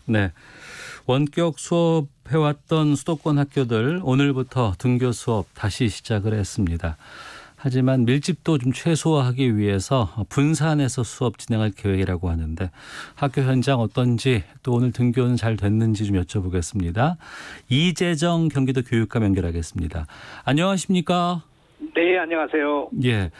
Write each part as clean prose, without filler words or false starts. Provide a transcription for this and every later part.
네, 원격 수업해왔던 수도권 학교들 오늘부터 등교 수업 다시 시작을 했습니다. 하지만 밀집도 좀 최소화하기 위해서 분산해서 수업 진행할 계획이라고 하는데 학교 현장 어떤지 또 오늘 등교는 잘 됐는지 좀 여쭤보겠습니다. 이재정 경기도 교육감 연결하겠습니다. 안녕하십니까? 네, 안녕하세요. 예,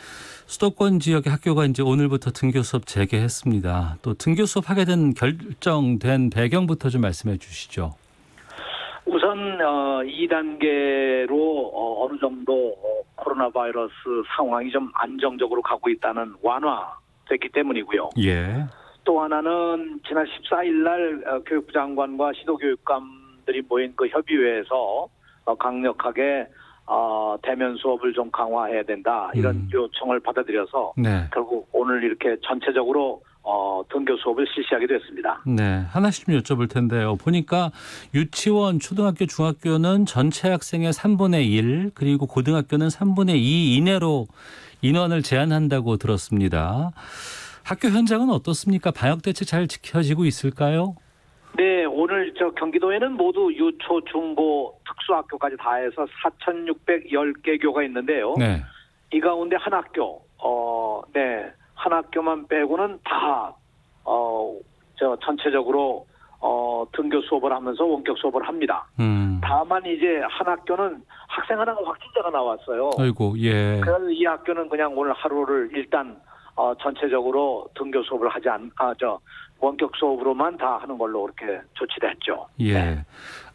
수도권 지역의 학교가 이제 오늘부터 등교 수업 재개했습니다. 또 등교 수업 하게 된 결정된 배경부터 좀 말씀해 주시죠. 우선 2단계로 어느 정도 코로나 바이러스 상황이 좀 안정적으로 가고 있다는 완화됐기 때문이고요. 예. 또 하나는 지난 14일 날 교육부 장관과 시도교육감들이 모인 그 협의회에서 강력하게 대면 수업을 좀 강화해야 된다 이런 요청을 받아들여서 네. 결국 오늘 이렇게 전체적으로 등교 수업을 실시하게 됐습니다. 네, 하나씩 좀 여쭤볼 텐데요. 보니까 유치원, 초등학교, 중학교는 전체 학생의 3분의 1 그리고 고등학교는 3분의 2 이내로 인원을 제한한다고 들었습니다. 학교 현장은 어떻습니까? 방역 대책 잘 지켜지고 있을까요? 네, 오늘 경기도에는 모두 유초, 중고, 특수학교까지 다 해서 4,610개 교가 있는데요. 네. 이 가운데 한 학교, 한 학교만 빼고는 다 전체적으로 등교 수업을 하면서 원격 수업을 합니다. 다만 이제 한 학교는 학생 하나가 확진자가 나왔어요. 아이고, 예. 그래서 이 학교는 그냥 오늘 하루를 일단 전체적으로 등교 수업을 원격 수업으로만 다 하는 걸로 이렇게 조치를 했죠. 예. 네.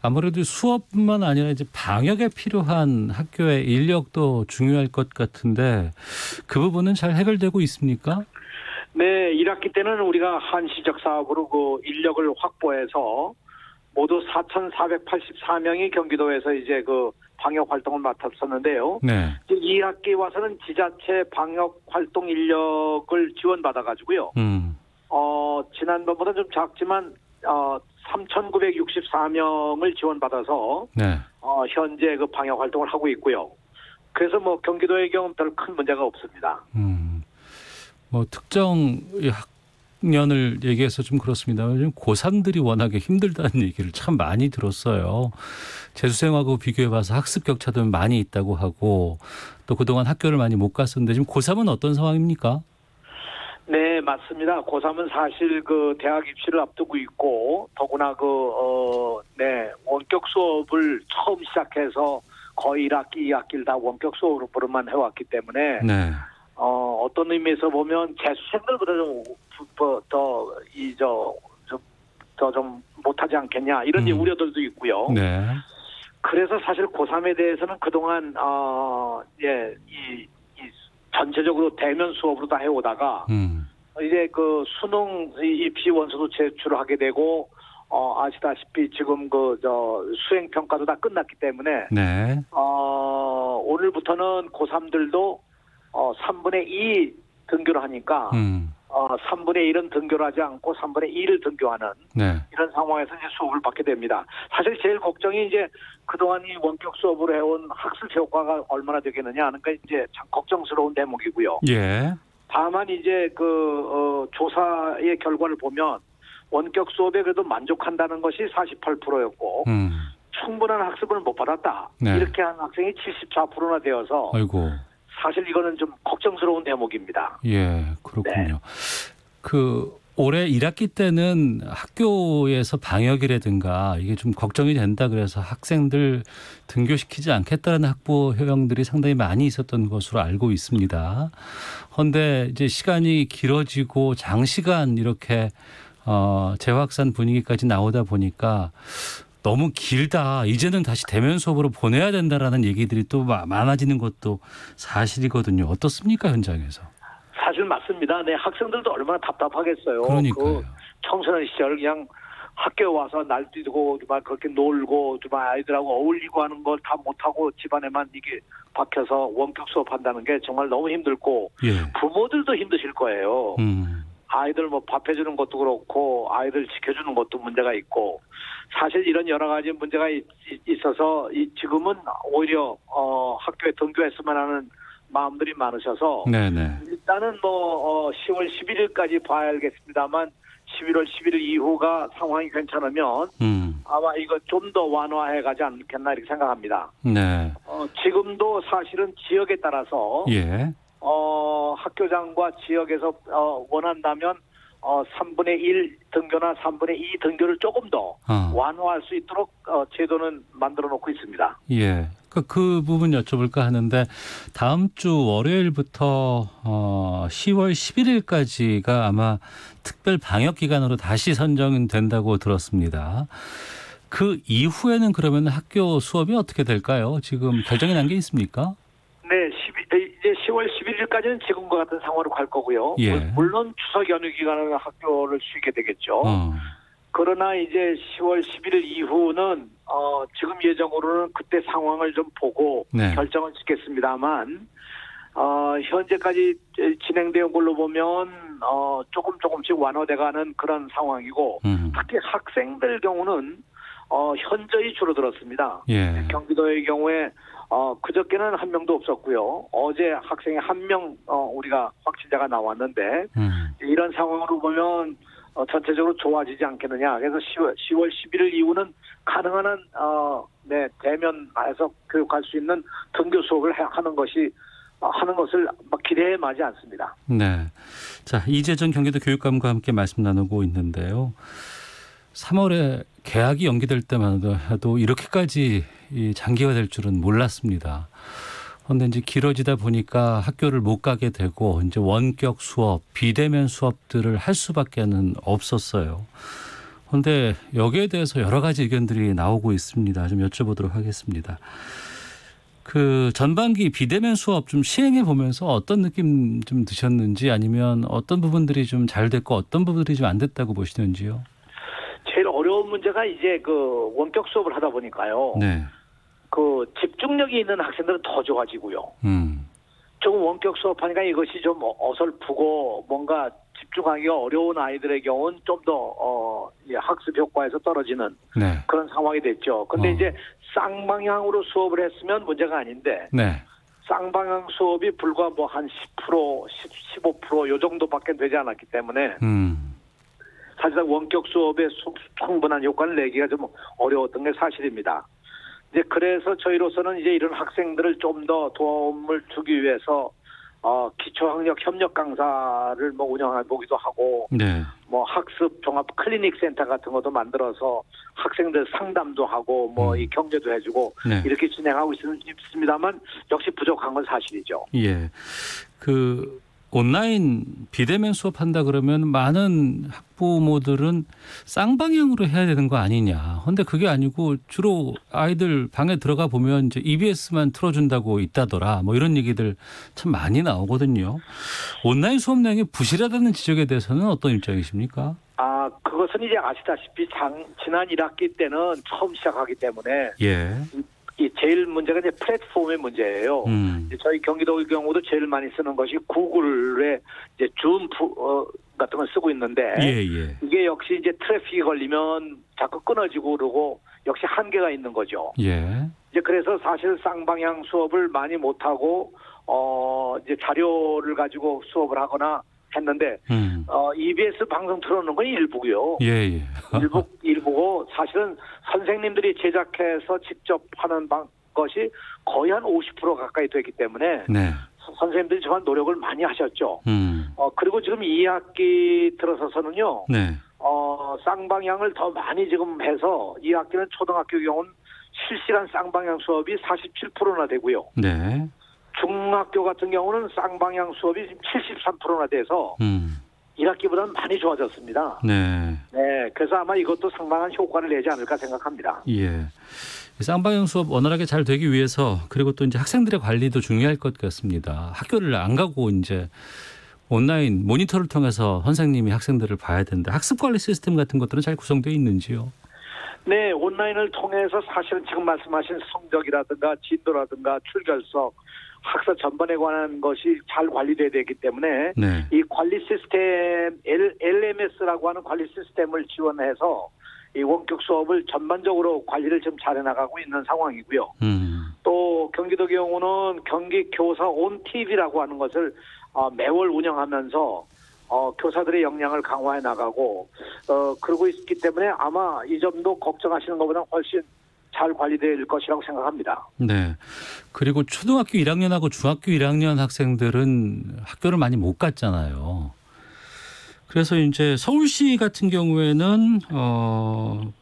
아무래도 수업뿐만 아니라 이제 방역에 필요한 학교의 인력도 중요할 것 같은데 그 부분은 잘 해결되고 있습니까? 네, 1학기 때는 우리가 한시적 사업으로 그 인력을 확보해서 모두 4,484명이 경기도에서 이제 그 방역 활동을 맡았었는데요. 네. 2학기 와서는 지자체 방역 활동 인력을 지원받아 가지고요. 지난번보다 좀 작지만 3,964명을 지원받아서 네. 현재 그 방역 활동을 하고 있고요. 그래서 뭐 경기도의 경우 별 큰 문제가 없습니다. 뭐 특정 학년을 얘기해서 좀 그렇습니다. 요즘 고3들이 워낙에 힘들다는 얘기를 참 많이 들었어요. 재수생하고 비교해봐서 학습 격차도 많이 있다고 하고 또 그동안 학교를 많이 못 갔었는데 지금 고3은 어떤 상황입니까? 네, 맞습니다. 고3은 사실 그 대학 입시를 앞두고 있고 더구나 원격 수업을 처음 시작해서 거의 1학기, 2학기를 다 원격 수업으로만 해왔기 때문에 네. 어떤 의미에서 보면 재수생들보다 좀 못하지 않겠냐 이런 우려들도 있고요. 네. 그래서 사실 고3에 대해서는 그동안 전체적으로 대면 수업으로 다 해오다가 이제 그 수능 입시 원서도 제출을 하게 되고 아시다시피 지금 수행 평가도 다 끝났기 때문에 네. 오늘부터는 고3들도 3분의 2 등교를 하니까 3분의 1은 등교를 하지 않고 3분의 2를 등교하는 네. 이런 상황에서 이제 수업을 받게 됩니다. 사실 제일 걱정이 이제 그동안 이 원격 수업으로 해온 학습 효과가 얼마나 되겠느냐 하는 게 이제 참 걱정스러운 대목이고요. 예. 다만 이제 조사의 결과를 보면 원격 수업에 그래도 만족한다는 것이 48%였고 충분한 학습을 못 받았다. 네. 이렇게 한 학생이 74%나 되어서 아이고. 사실 이거는 좀 걱정스러운 대목입니다. 예, 그렇군요. 올해 1학기 때는 학교에서 방역이라든가 이게 좀 걱정이 된다 그래서 학생들 등교시키지 않겠다는 학부 효령들이 상당히 많이 있었던 것으로 알고 있습니다. 그런데 이제 시간이 길어지고 장시간 이렇게 재확산 분위기까지 나오다 보니까 너무 길다. 이제는 다시 대면 수업으로 보내야 된다라는 얘기들이 또 많아지는 것도 사실이거든요. 어떻습니까, 현장에서? 사실 맞습니다. 네, 학생들도 얼마나 답답하겠어요. 그러니까요. 청소년 시절 그냥 학교에 와서 날뛰고 정말 그렇게 놀고 정말 아이들하고 어울리고 하는 걸 다 못하고 집안에만 이게 박혀서 원격 수업한다는 게 정말 너무 힘들고 예. 부모들도 힘드실 거예요. 아이들 밥 해주는 것도 그렇고 아이들 지켜주는 것도 문제가 있고 사실 이런 여러 가지 문제가 있어서 지금은 오히려 학교에 등교했으면 하는 마음들이 많으셔서 네네. 일단은 10월 11일까지 봐야 알겠습니다만 11월 11일 이후가 상황이 괜찮으면 아마 이거 좀 더 완화해 가지 않겠나 이렇게 생각합니다. 네. 지금도 사실은 지역에 따라서 예. 학교장과 지역에서 원한다면 3분의 1 등교나 3분의 2 등교를 조금 더 완화할 수 있도록 제도는 만들어 놓고 있습니다. 예. 그 부분 여쭤볼까 하는데 다음 주 월요일부터 10월 11일까지가 아마 특별 방역 기간으로 다시 선정된다고 들었습니다. 그 이후에는 그러면 학교 수업이 어떻게 될까요? 지금 결정이 난 게 있습니까? 네, 이제 10월 11일까지는 지금과 같은 상황으로 갈 거고요. 예. 물론 추석 연휴 기간은 학교를 쉬게 되겠죠. 그러나 이제 10월 11일 이후는 지금 예정으로는 그때 상황을 좀 보고 네. 결정을 짓겠습니다만 현재까지 진행된 걸로 보면 조금씩 완화돼가는 그런 상황이고 특히 학생들 경우는 현저히 줄어들었습니다. 예. 경기도의 경우에 그저께는 한 명도 없었고요. 어제 학생이 한 명 우리가 확진자가 나왔는데 이런 상황으로 보면 전체적으로 좋아지지 않겠느냐. 그래서 10월 11일 이후는 가능한 한 대면에서 교육할 수 있는 등교 수업을 하는 것을 기대에 마지 않습니다. 네. 자, 이재정 경기도 교육감과 함께 말씀 나누고 있는데요. 3월에 개학이 연기될 때만 해도 이렇게까지 장기화될 줄은 몰랐습니다. 그런데 이제 길어지다 보니까 학교를 못 가게 되고 이제 원격 수업, 비대면 수업들을 할 수밖에는 없었어요. 그런데 여기에 대해서 여러 가지 의견들이 나오고 있습니다. 좀 여쭤보도록 하겠습니다. 그 전반기 비대면 수업 좀 시행해 보면서 어떤 느낌 좀 드셨는지 아니면 어떤 부분들이 좀 잘 됐고 어떤 부분들이 좀 안 됐다고 보시는지요? 제일 어려운 문제가 이제 그 원격 수업을 하다 보니까요. 네. 그 집중력이 있는 학생들은 더 좋아지고요. 조금 원격 수업하니까 이것이 좀 어설프고 뭔가 집중하기가 어려운 아이들의 경우는 좀 더 학습 효과에서 떨어지는 네. 그런 상황이 됐죠. 근데 이제 쌍방향으로 수업을 했으면 문제가 아닌데 네. 쌍방향 수업이 불과 뭐 한 10%, 15% 요 정도밖에 되지 않았기 때문에 사실상 원격 수업에 충분한 효과를 내기가 좀 어려웠던 게 사실입니다. 이제 그래서 저희로서는 이제 이런 학생들을 좀 더 도움을 주기 위해서 기초학력 협력 강사를 뭐 운영해 보기도 하고, 네. 뭐 학습 종합 클리닉 센터 같은 것도 만들어서 학생들 상담도 하고, 뭐 이 경제도 해주고 네. 이렇게 진행하고 있습니다만 역시 부족한 건 사실이죠. 예, 그 온라인 비대면 수업한다 그러면 많은 학부모들은 쌍방향으로 해야 되는 거 아니냐. 그런데 그게 아니고 주로 아이들 방에 들어가 보면 이제 EBS만 틀어준다고 있다더라. 뭐 이런 얘기들 참 많이 나오거든요. 온라인 수업 내용이 부실하다는 지적에 대해서는 어떤 입장이십니까? 그것은 이제 아시다시피 지난 1학기 때는 처음 시작하기 때문에 예. 이 제일 문제가 이제 플랫폼의 문제예요. 이제 저희 경기도의 경우도 제일 많이 쓰는 것이 구글의 이제 줌 같은 걸 쓰고 있는데 예. 이게 역시 이제 트래픽이 걸리면 자꾸 끊어지고 그러고 역시 한계가 있는 거죠. 예. 이제 그래서 사실 쌍방향 수업을 많이 못 하고 이제 자료를 가지고 수업을 하거나 했는데 EBS 방송 틀어놓는 건 일부고요. 예. 일부고 사실은 선생님들이 제작해서 직접 하는 것이 거의 한 50% 가까이 되기 때문에 네. 선생님들이 정말 노력을 많이 하셨죠. 그리고 지금 2학기 들어서서는요. 네. 쌍방향을 더 많이 지금 해서 2학기는 초등학교 경우는 실시간 쌍방향 수업이 47%나 되고요. 네. 중학교 같은 경우는 쌍방향 수업이 73%나 돼서 1학기보다는 많이 좋아졌습니다. 네. 네. 그래서 아마 이것도 상당한 효과를 내지 않을까 생각합니다. 예. 쌍방향 수업 원활하게 잘 되기 위해서 그리고 또 이제 학생들의 관리도 중요할 것 같습니다. 학교를 안 가고 이제 온라인 모니터를 통해서 선생님이 학생들을 봐야 되는데 학습 관리 시스템 같은 것들은 잘 구성되어 있는지요? 네. 온라인을 통해서 사실은 지금 말씀하신 성적이라든가 진도라든가 출결석 학사 전반에 관한 것이 잘 관리돼야 되기 때문에 네. 이 관리 시스템 LMS라고 하는 관리 시스템을 지원해서 이 원격 수업을 전반적으로 관리를 좀 잘 해나가고 있는 상황이고요. 또 경기도 경우는 경기교사 온 TV라고 하는 것을 매월 운영하면서 교사들의 역량을 강화해 나가고 그러고 있기 때문에 아마 이 점도 걱정하시는 것보다 훨씬 잘 관리될 것이라고 생각합니다. 네. 그리고 초등학교 1학년하고 중학교 1학년 학생들은 학교를 많이 못 갔잖아요. 그래서 이제 서울시 같은 경우에는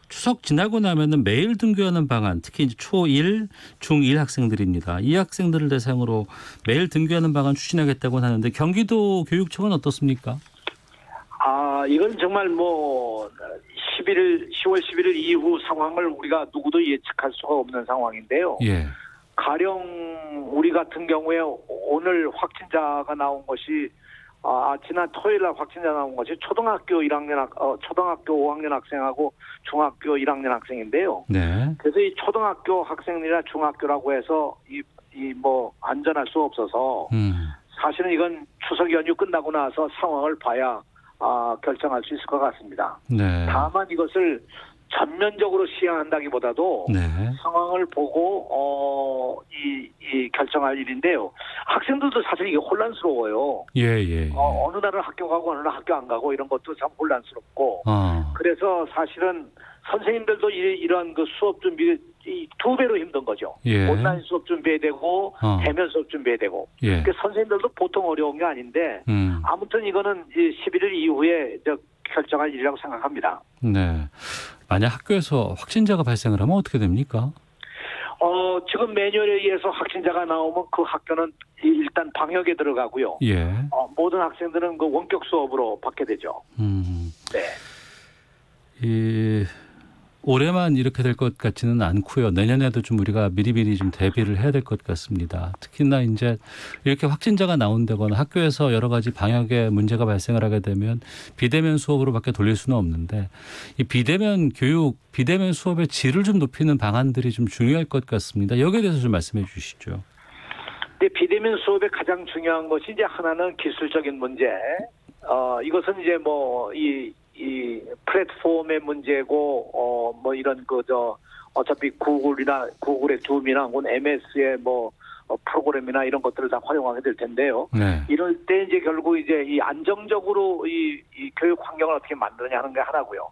추석 지나고 나면은 매일 등교하는 방안, 특히 이제 초1, 중1 학생들입니다. 이 학생들을 대상으로 매일 등교하는 방안 추진하겠다고 하는데 경기도 교육청은 어떻습니까? 이건 정말 10월 11일 이후 상황을 우리가 누구도 예측할 수가 없는 상황인데요. 예. 가령 우리 같은 경우에 오늘 확진자가 나온 것이 지난 토요일 날 확진자 나온 것이 초등학교 5학년 학생하고 중학교 1학년 학생인데요. 네. 그래서 이 초등학교 학생이나 중학교라고 해서 안전할 수 없어서 사실은 이건 추석 연휴 끝나고 나서 상황을 봐야 결정할 수 있을 것 같습니다. 네. 다만 이것을 전면적으로 시행한다기보다도 네. 상황을 보고 이 결정할 일인데요. 학생들도 사실 이게 혼란스러워요. 예. 어느 날은 학교 가고 어느 날 학교 안 가고 이런 것도 참 혼란스럽고. 그래서 사실은 선생님들도 이런 그 수업 준비 두 배로 힘든 거죠. 예. 온라인 수업 준비해야 되고 대면 수업 준비해야 되고. 예. 그러니까 선생님들도 보통 어려운 게 아닌데 아무튼 이거는 11일 이후에 결정할 일이라고 생각합니다. 네. 만약 학교에서 확진자가 발생을 하면 어떻게 됩니까? 지금 매뉴얼에 의해서 확진자가 나오면 그 학교는 일단 방역에 들어가고요. 예. 모든 학생들은 그 원격 수업으로 받게 되죠. 네. 올해만 이렇게 될 것 같지는 않고요. 내년에도 좀 우리가 미리미리 좀 대비를 해야 될 것 같습니다. 특히나 이제 이렇게 확진자가 나온다거나 학교에서 여러 가지 방역에 문제가 발생을 하게 되면 비대면 수업으로밖에 돌릴 수는 없는데 이 비대면 교육, 비대면 수업의 질을 좀 높이는 방안들이 좀 중요할 것 같습니다. 여기에 대해서 좀 말씀해 주시죠. 네, 비대면 수업의 가장 중요한 것이 이제 하나는 기술적인 문제. 이것은 이제 이 플랫폼의 문제고 이런 어차피 구글의 줌이나 혹은 MS의 프로그램이나 이런 것들을 다 활용하게 될 텐데요. 네. 이럴 때 이제 결국 이제 이 안정적으로 이 교육 환경을 어떻게 만드느냐 하는 게 하나고요.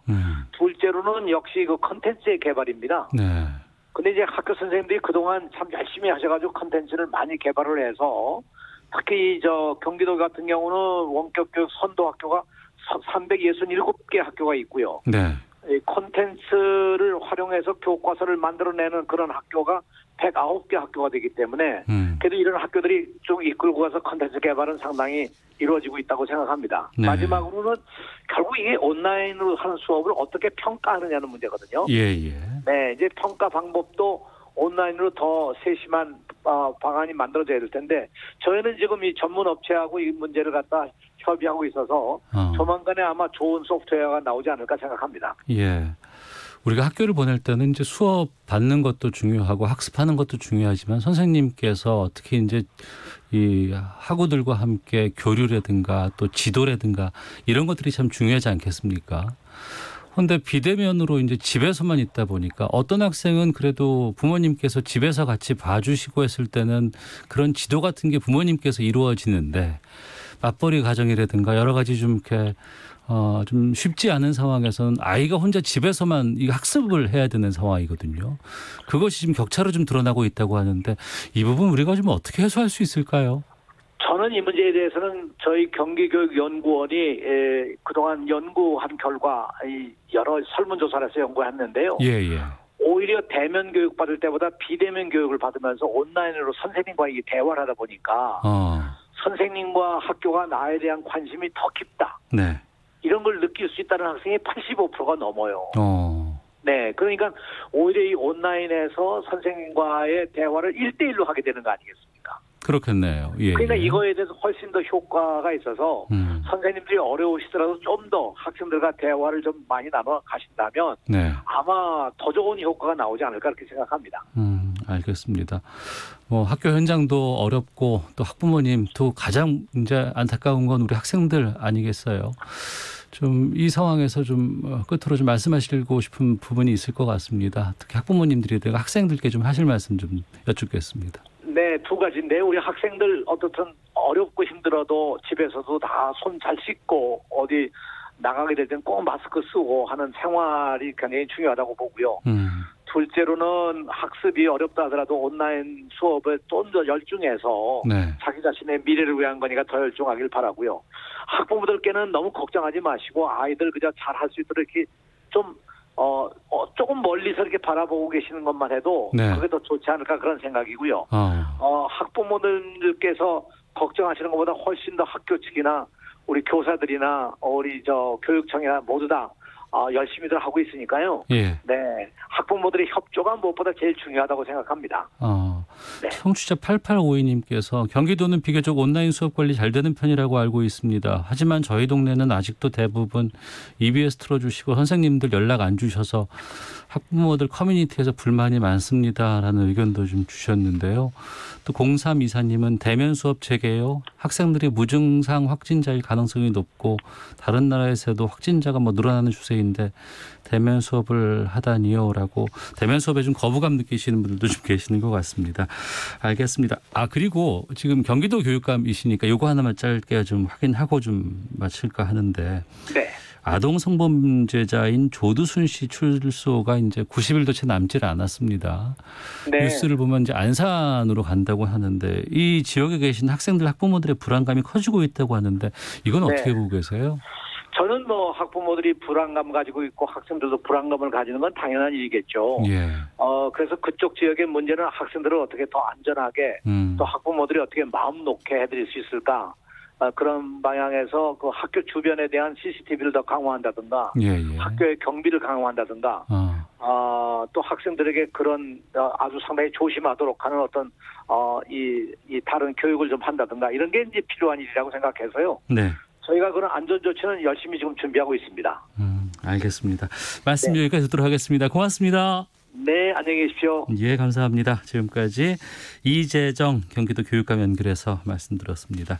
둘째로는 역시 그 컨텐츠의 개발입니다. 네. 근데 이제 학교 선생님들이 그동안 참 열심히 하셔가지고 컨텐츠를 많이 개발을 해서 특히 경기도 같은 경우는 원격 교육 선도 학교가 367개 학교가 있고요. 네. 콘텐츠를 활용해서 교과서를 만들어내는 그런 학교가 109개 학교가 되기 때문에 그래도 이런 학교들이 쭉 이끌고 가서 콘텐츠 개발은 상당히 이루어지고 있다고 생각합니다. 네. 마지막으로는 결국 이게 온라인으로 하는 수업을 어떻게 평가하느냐는 문제거든요. 예. 네, 이제 평가 방법도 온라인으로 더 세심한 방안이 만들어져야 될 텐데 저희는 지금 이 전문 업체하고 이 문제를 갖다 협의하고 있어서 조만간에 아마 좋은 소프트웨어가 나오지 않을까 생각합니다. 예. 우리가 학교를 보낼 때는 이제 수업 받는 것도 중요하고 학습하는 것도 중요하지만 선생님께서 특히 이제 이 학우들과 함께 교류라든가 또 지도라든가 이런 것들이 참 중요하지 않겠습니까? 그런데 비대면으로 이제 집에서만 있다 보니까 어떤 학생은 그래도 부모님께서 집에서 같이 봐주시고 했을 때는 그런 지도 같은 게 부모님께서 이루어지는데 맞벌이 가정이라든가 여러 가지 좀 이렇게 좀 쉽지 않은 상황에서는 아이가 혼자 집에서만 이 학습을 해야 되는 상황이거든요. 그것이 지금 격차로 좀 드러나고 있다고 하는데 이 부분 우리가 좀 어떻게 해소할 수 있을까요? 저는 이 문제에 대해서는 저희 경기교육연구원이 그동안 연구한 결과 여러 설문조사를 해서 연구했는데요. 예. 오히려 대면 교육 받을 때보다 비대면 교육을 받으면서 온라인으로 선생님과 이게 대화를 하다 보니까 선생님과 학교가 나에 대한 관심이 더 깊다. 네. 이런 걸 느낄 수 있다는 학생이 85%가 넘어요. 네, 그러니까 오히려 이 온라인에서 선생님과의 대화를 1대1로 하게 되는 거 아니겠습니까? 그렇겠네요. 예. 그러니까 이거에 대해서 훨씬 더 효과가 있어서 선생님들이 어려우시더라도 좀 더 학생들과 대화를 좀 많이 나눠 가신다면 네. 아마 더 좋은 효과가 나오지 않을까 그렇게 생각합니다. 알겠습니다. 학교 현장도 어렵고 또 학부모님도 가장 이제 안타까운 건 우리 학생들 아니겠어요? 좀 이 상황에서 좀 끝으로 좀 말씀하시고 싶은 부분이 있을 것 같습니다. 특히 학부모님들이 학생들께 좀 하실 말씀 좀 여쭙겠습니다. 네, 네, 두 가지인데 우리 학생들 어떻든 어렵고 힘들어도 집에서도 다 손 잘 씻고 어디 나가게 될 땐 꼭 마스크 쓰고 하는 생활이 굉장히 중요하다고 보고요. 둘째로는 학습이 어렵다 하더라도 온라인 수업에 좀 더 열중해서 네. 자기 자신의 미래를 위한 거니까 더 열중하길 바라고요. 학부모들께는 너무 걱정하지 마시고 아이들 그저 잘할 수 있도록 이렇게 좀 조금 멀리서 이렇게 바라보고 계시는 것만 해도 네. 그게 더 좋지 않을까 그런 생각이고요. 학부모님들께서 걱정하시는 것보다 훨씬 더 학교 측이나 우리 교사들이나 우리 교육청이나 모두 다 열심히들 하고 있으니까요. 예. 네, 학부모들의 협조가 무엇보다 제일 중요하다고 생각합니다. 네. 청취자 8852님께서 경기도는 비교적 온라인 수업 관리 잘 되는 편이라고 알고 있습니다. 하지만 저희 동네는 아직도 대부분 EBS 틀어주시고 선생님들 연락 안 주셔서 학부모들 커뮤니티에서 불만이 많습니다라는 의견도 좀 주셨는데요. 또 0324님은 대면 수업 재개요. 학생들이 무증상 확진자일 가능성이 높고 다른 나라에서도 확진자가 늘어나는 추세인데 대면 수업을 하다니요라고 대면 수업에 좀 거부감 느끼시는 분들도 좀 계시는 것 같습니다. 알겠습니다. 그리고 지금 경기도 교육감이시니까 요거 하나만 짧게 좀 확인하고 좀 마칠까 하는데 네. 아동 성범죄자인 조두순 씨 출소가 이제 90일도 채 남질 않았습니다. 네. 뉴스를 보면 이제 안산으로 간다고 하는데 이 지역에 계신 학생들 학부모들의 불안감이 커지고 있다고 하는데 이건 어떻게 보고 계세요? 저는 학부모들이 불안감 가지고 있고 학생들도 불안감을 가지는 건 당연한 일이겠죠. 예. 그래서 그쪽 지역의 문제는 학생들을 어떻게 더 안전하게 또 학부모들이 어떻게 마음 놓게 해드릴 수 있을까? 그런 방향에서 그 학교 주변에 대한 CCTV를 더 강화한다든가, 학교의 경비를 강화한다든가, 또 학생들에게 그런 아주 상당히 조심하도록 하는 어떤 이 다른 교육을 좀 한다든가 이런 게 이제 필요한 일이라고 생각해서요. 네. 저희가 그런 안전 조치는 열심히 지금 준비하고 있습니다. 알겠습니다. 말씀 여기까지 듣도록 하겠습니다. 고맙습니다. 네, 안녕히 계십시오. 예, 감사합니다. 지금까지 이재정 경기도 교육감 연결해서 말씀드렸습니다.